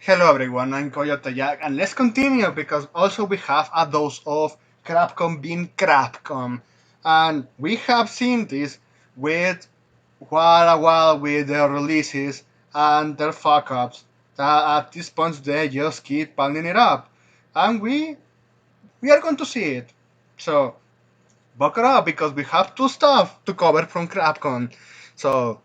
Hello everyone, I'm Coyote Jack, and let's continue because also we have a dose of Crapcom being Crapcom. And we have seen this with quite a while with their releases and their fuck ups. That at this point they just keep piling it up. And we are going to see it. So buckle up because we have two stuff to cover from Crapcom. So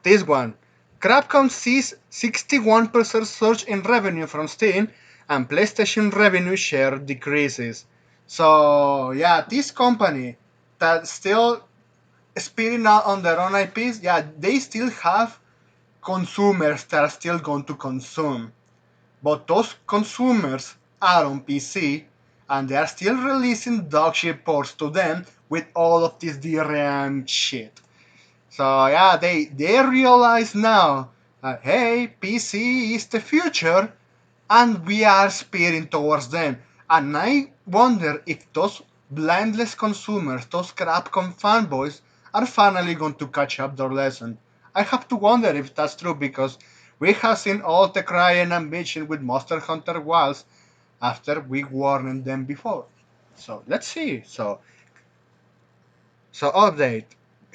this one. Crapcom sees 61% surge in revenue from Steam and PlayStation revenue share decreases. So yeah, this company that still spinning out on their own IPs, yeah, they still have consumers that are still going to consume. But those consumers are on PC and they are still releasing dogshit ports to them with all of this DRM shit. So yeah, they realize now that hey, PC is the future, and we are speeding towards them. And I wonder if those blindless consumers, those Crapcom fanboys, are finally going to catch up their lesson. I have to wonder if that's true because we have seen all the crying and bitching with Monster Hunter Wilds after we warned them before. So let's see. So update.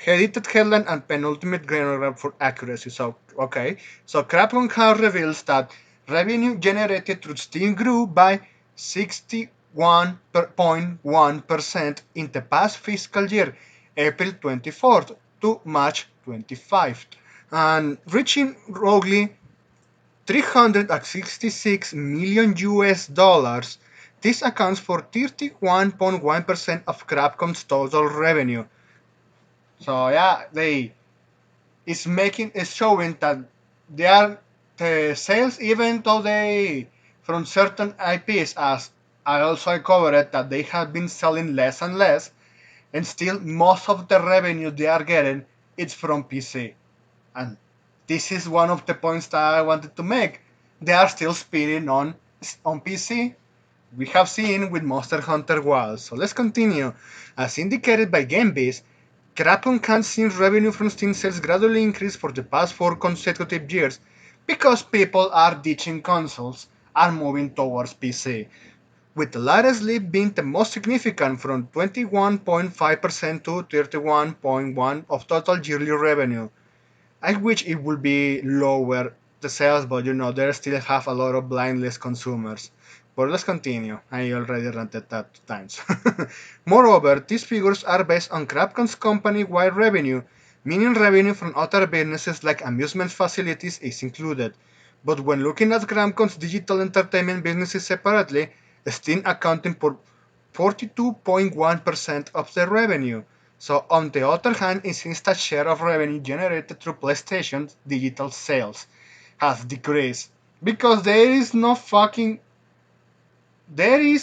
Edited headline and penultimate granular for accuracy. So okay. So Crapcom has reveals that revenue generated through Steam grew by 61.1% in the past fiscal year, April 24th to March 25th, and reaching roughly 366 million US dollars. This accounts for 31.1% of Crapcom's total revenue. So yeah, they it's showing that they are the sales, even though they from certain IPs, as I also covered, that they have been selling less and less, and still most of the revenue they are getting it's from PC. And this is one of the points that I wanted to make. They are still spinning on PC. We have seen with Monster Hunter Wilds. So let's continue. As indicated by GameBase, Crapcom has seen revenue from Steam sales gradually increase for the past 4 consecutive years because people are ditching consoles and moving towards PC, with the latest leap being the most significant from 21.5% to 31.1% of total yearly revenue. I wish it would be lower the sales, but they still have a lot of blindless consumers. But let's continue. I already ranted that 2 times. Moreover, these figures are based on Crapcom's company-wide revenue, meaning revenue from other businesses like amusement facilities is included. But when looking at Crapcom's digital entertainment businesses separately, Steam accounting for 42.1% of the revenue. So on the other hand, it seems that share of revenue generated through PlayStation's digital sales has decreased because there is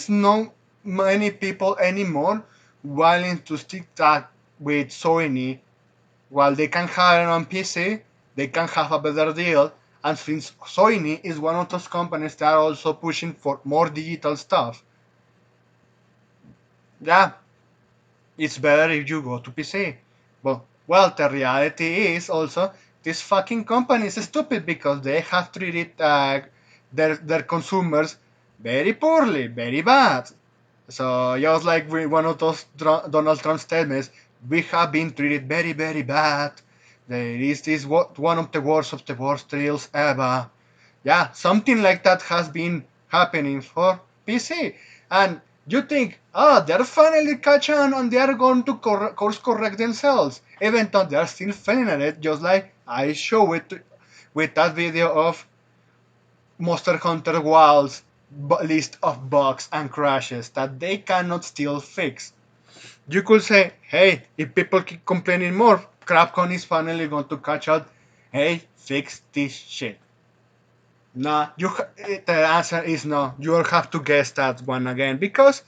no many people anymore willing to stick that with Sony. While they can have it on PC, they can have a better deal. And since Sony is one of those companies that are also pushing for more digital stuff, yeah, it's better if you go to PC. But well, the reality is also this fucking company is stupid because they have treated their consumers very poorly, very bad. So just like with one of those Donald Trump statements, we have been treated very, very bad. There is this one of the worst deals ever. Yeah, something like that has been happening for PC. And you think, they're finally catching on and they are going to course correct themselves, even though they're still failing at it, just like I show it with that video of Monster Hunter Wilds list of bugs and crashes that they cannot still fix. You could say, hey, if people keep complaining more, Crapcon is finally going to catch up. Hey, fix this shit. No, the answer is no. You'll have to guess that one again because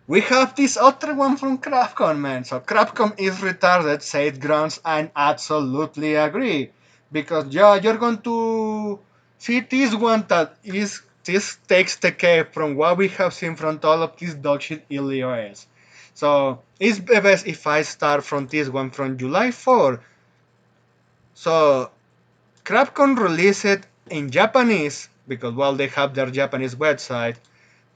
we have this other one from Crapcom, man. So Crapcom is retarded, said Grunts, and absolutely agree. Because yeah, you're going to see this one that is this takes the cake from what we have seen from all of this dogshit iOS. So it's best if I start from this one from July 4. So Crapcom released it in Japanese. because, well, they have their Japanese website.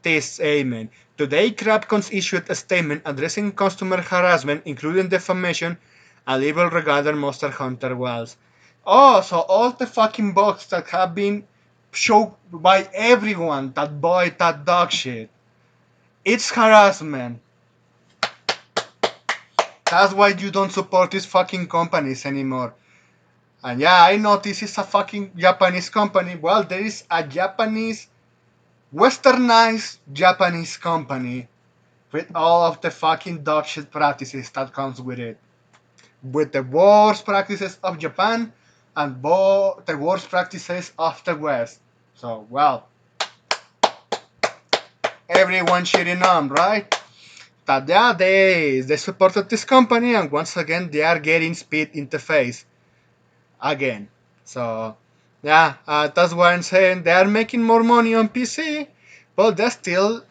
This amen. Today, Crapcom issued a statement addressing customer harassment, including defamation and libel regarding Monster Hunter Wilds. Oh, so all the fucking bugs that have been shown by everyone that boy that dog shit. It's harassment. That's why you don't support these fucking companies anymore. And yeah, I know this is a fucking Japanese company. Well, there is a Japanese, westernized Japanese company with all of the fucking dog shit practices that comes with it. With the worst practices of Japan and the worst practices of the West. So, well, everyone cheating on, right? That yeah, they supported this company and once again they are getting spit in the face again. So yeah, that's why I'm saying they are making more money on PC, but they're still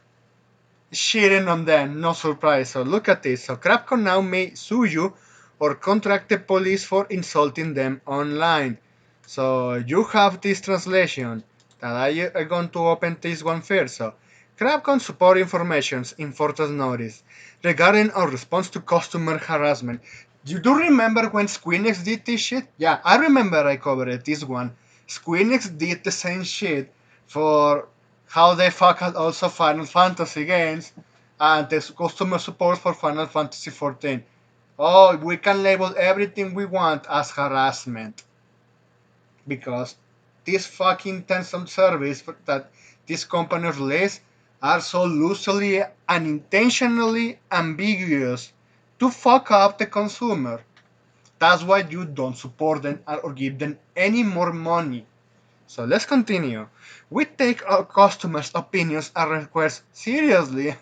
shitting on them. No surprise. So look at this. So Crapcom now may sue you or contract the police for insulting them online. So you have this translation that I am going to open this one first. So Crapcom support informations important notice regarding our response to customer harassment. You do remember when Squeenix did this shit? Yeah, I remember I covered this one. Squeenix did the same shit for how they fucked also Final Fantasy games and the customer support for Final Fantasy 14. Oh, we can label everything we want as harassment because these fucking terms of service that these companies release are so loosely and intentionally ambiguous to fuck up the consumer. That's why you don't support them or give them any more money. So let's continue. We take our customers' opinions and requests seriously.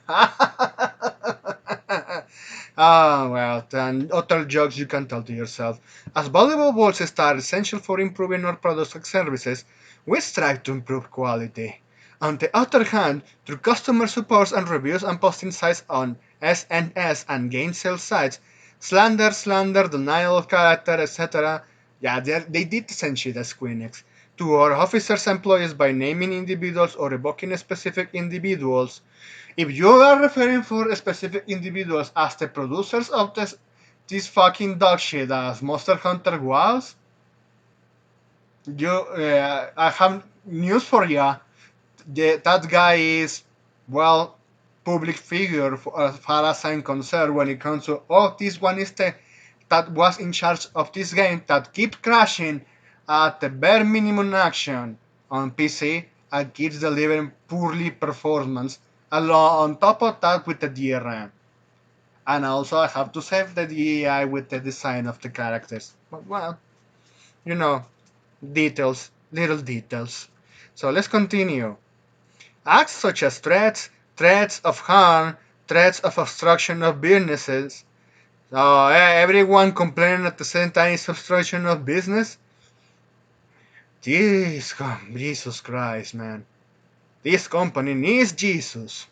Ah, well, then other jokes you can tell to yourself. As valuable voices are essential for improving our products and services, we strive to improve quality. On the other hand, through customer supports and reviews and posting sites on SNS and game sales sites, slander, denial of character, etc. Yeah, they did the same shit as Queenix. To our officers' employees by naming individuals or revoking specific individuals, if you are referring for specific individuals as the producers of this fucking dog shit as Monster Hunter was, I have news for you. That guy is, well, public figure as far as I'm concerned when it comes to, oh, this one is the that was in charge of this game that keeps crashing at the bare minimum action on PC and keeps delivering poorly performance along on top of that with the DRM. And also I have to save the DEI with the design of the characters. But well, you know, details, little details. So let's continue. Acts such as threats of harm, threats of obstruction of businesses. So everyone complaining at the same time is obstruction of business. Jesus Christ, man. This company needs Jesus.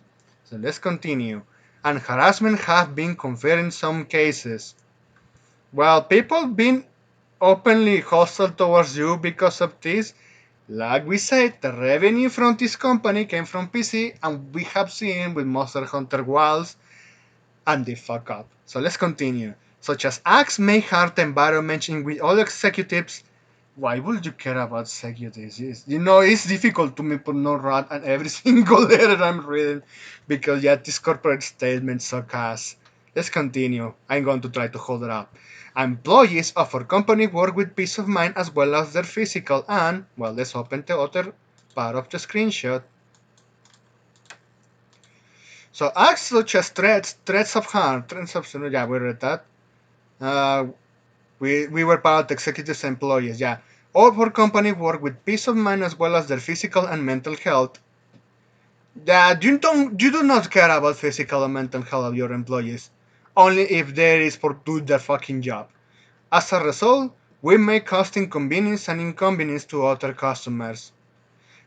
So let's continue. And harassment have been conferred in some cases. Well, people been openly hostile towards you because of this. Like we said, the revenue from this company came from PC, and we have seen with Monster Hunter Wilds, and they fuck up. So let's continue. Such as acts may hurt the environment in which all executives. Why would you care about executives? It's difficult to me put no rat on every single letter I'm reading because yeah, this corporate statement suck ass. Let's continue. I'm going to try to hold it up. Employees of our company work with peace of mind as well as their physical and, well, let's open the other part of the screenshot. So acts such as threats of harm, threats of, yeah, we read that. Uh, we were part of the executives employees, yeah. All of our company work with peace of mind as well as their physical and mental health. That you do not care about physical and mental health of your employees. Only if there is for do their fucking job. As a result, we may cause inconvenience and inconvenience to other customers.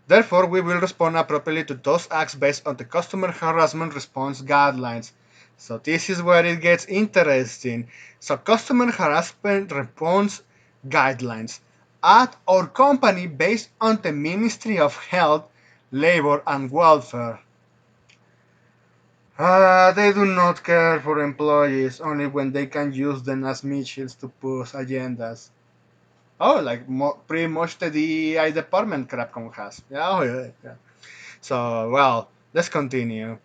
Therefore, we will respond appropriately to those acts based on the customer harassment response guidelines. So this is where it gets interesting. So customer harassment response guidelines. at our company based on the Ministry of Health, Labor and Welfare. They do not care for employees only when they can use them as missiles to push agendas. Oh, like pretty much the DEI department Crapcom has. Yeah, oh, yeah, yeah. So, well, let's continue.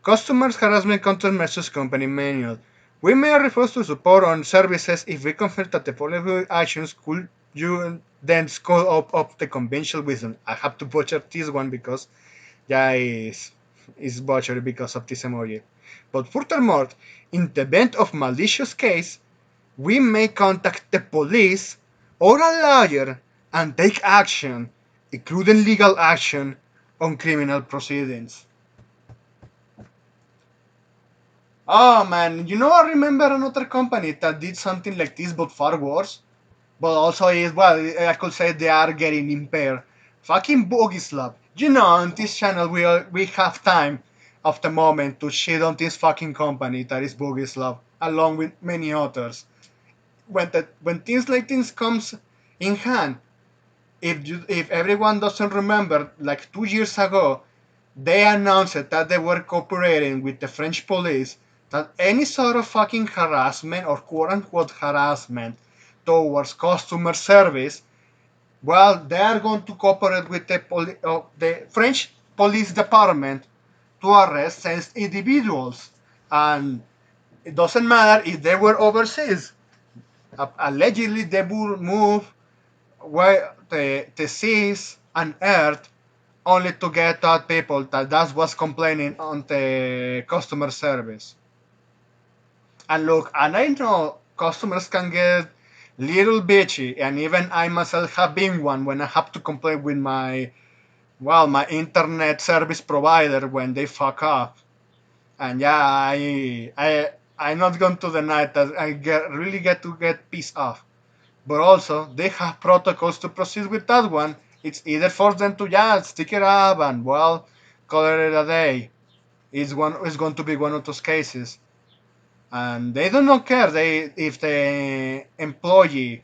Customers harassment countermeasures company manual. We may refuse to support on services if we confirm that the following actions could you then score up the conventional wisdom. I have to butcher this one because yeah, is butchered because of this emoji. But furthermore, in the event of malicious case, we may contact the police or a lawyer and take action, including legal action on criminal proceedings. Oh man, I remember another company that did something like this but far worse. But also is well, I could say they are getting impaired. Fucking Bogislav. On this channel we have time of the moment to shit on this fucking company that is Bogislav, along with many others. When things like this comes in hand, if everyone doesn't remember, like 2 years ago, they announced that they were cooperating with the French police, that any sort of fucking harassment or quote unquote harassment towards customer service, well, they are going to cooperate with the French police department to arrest such individuals. And it doesn't matter if they were overseas. Allegedly, they will move where the seas and earth only to get out people that was complaining on the customer service. And look, and I know customers can get little bitchy, and even I myself have been one when I have to complain with my internet service provider when they fuck up. And yeah, I'm not going to deny that I really get to get pissed off. But also, they have protocols to proceed with that one. It's either force them to just stick it up and well, call it a day. It's going to be one of those cases, and they do not care if the employee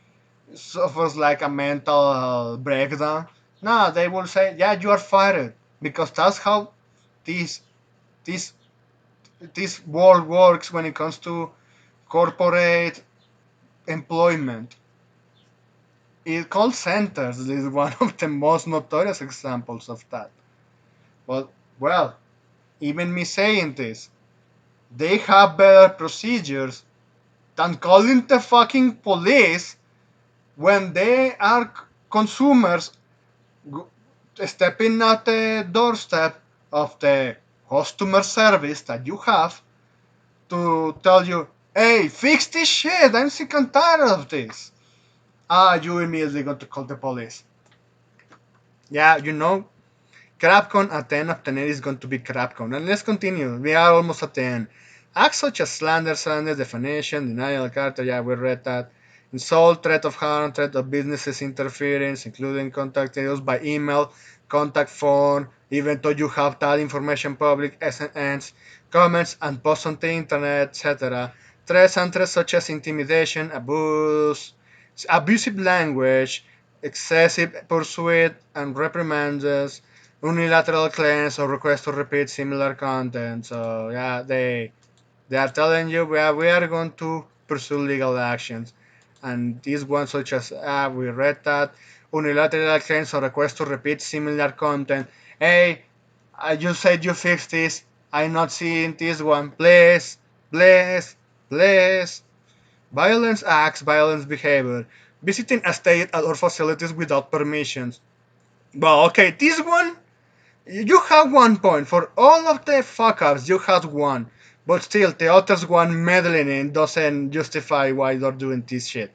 suffers like a mental breakdown. No, they will say, yeah, you are fired because that's how this this this world works when it comes to corporate employment. Call centers is one of the most notorious examples of that. But well, even me saying this, they have better procedures than calling the fucking police when they are consumers stepping at the doorstep of the customer service that you have to tell you, hey, fix this shit, I'm sick and tired of this. You immediately going to call the police. Yeah, Crapcom at the end of the net is going to be Crapcom. And let's continue. We are almost at the end. Acts such as slander, defamation, denial of character, yeah, we read that. Insult, threat of harm, threat of businesses interference, including contact details by email, contact phone, even though you have that information public, SNNs, comments and posts on the internet, etc. Threats and threats such as intimidation, abusive language, excessive pursuit and reprimands, unilateral claims or requests to repeat similar content. So yeah, they are telling you we are going to pursue legal actions, and these ones such as we read that unilateral claims or requests to repeat similar content. Hey, you said you fixed this. I'm not seeing this one. Please, please, please. Violence acts, violence behavior. Visiting a state or facilities without permissions. Well, okay, this one you have 1 point. For all of the fuck ups, you had one. But still, the others one meddling in doesn't justify why they're doing this shit.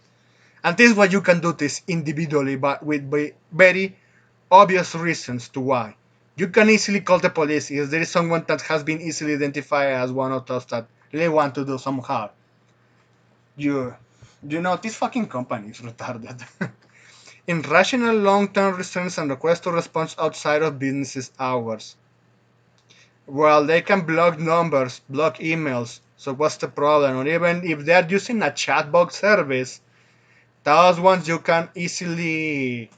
And this is why you can do this individually, but with very obvious reasons to why. You can easily call the police if there is someone that has been easily identified as one of those that really want to do some harm. You, this fucking company is retarded. Irrational long-term restraints and requests to respond outside of business hours. Well, they can block numbers, block emails. So what's the problem? Or even if they're using a chatbot service Those ones you can easily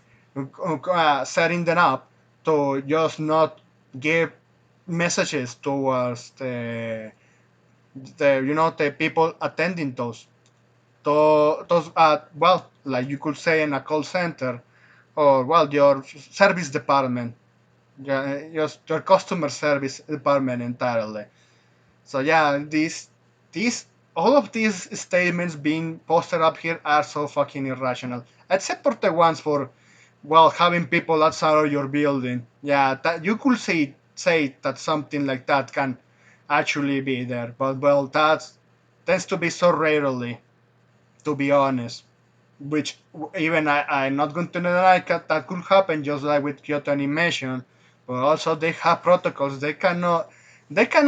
setting them up to just not give messages towards the people attending those well, like you could say in a call center, or well, your service department, yeah, just your customer service department entirely. So yeah, these all of these statements being posted up here are so fucking irrational, except for the ones for, well, having people outside of your building. Yeah, that you could say that something like that can actually be there, but well, that tends to be so rarely, to be honest. Which even I'm not going to deny that could happen, just like with Kyoto Animation. But also they have protocols. They cannot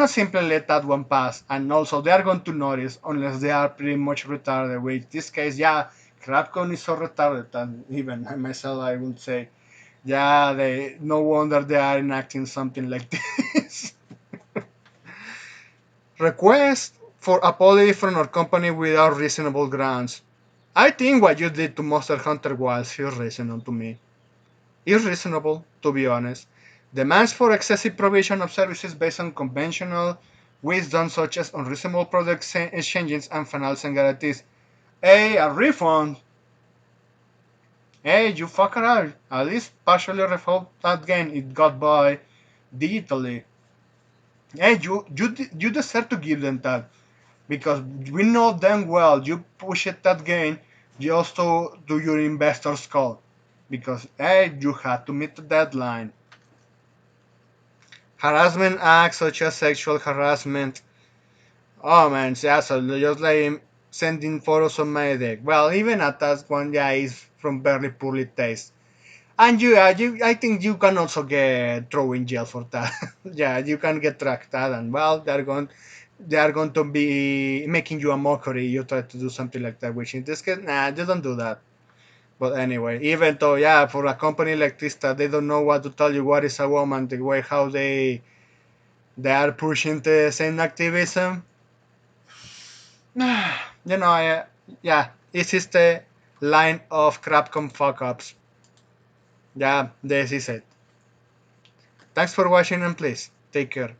simply let that one pass. And also they are going to notice unless they are pretty much retarded. Which this case, yeah, Crapcom is so retarded that even I myself I would say, yeah, they no wonder they are enacting something like this. Request for apology from our company without reasonable grounds. I think what you did to Monster Hunter Wilds is reasonable to me. Irreasonable, to be honest. Demands for excessive provision of services based on conventional wisdom such as unreasonable product exchanges and financial guarantees. Hey, a refund! Hey, you fucker out! At least partially refund that game it got by digitally. Hey, you deserve to give them that. Because we know damn well you pushed that game just to do your investor's call. Because hey, you had to meet the deadline. Harassment acts such as sexual harassment. Oh man, yeah, so just like sending photos of my dick. Well, even at that one, yeah, is from very poorly taste. And I think you can also get thrown in jail for that. Yeah, you can get tracked that, and well, they are going to be making you a mockery. You try to do something like that, which in this case, nah, they don't do that. But anyway, even though, yeah, for a company like this, that they don't know what to tell you what is a woman, the way how they are pushing the same activism. Yeah, this is the line of Crapcom fuck ups. Yeah, this is it. Thanks for watching and please take care.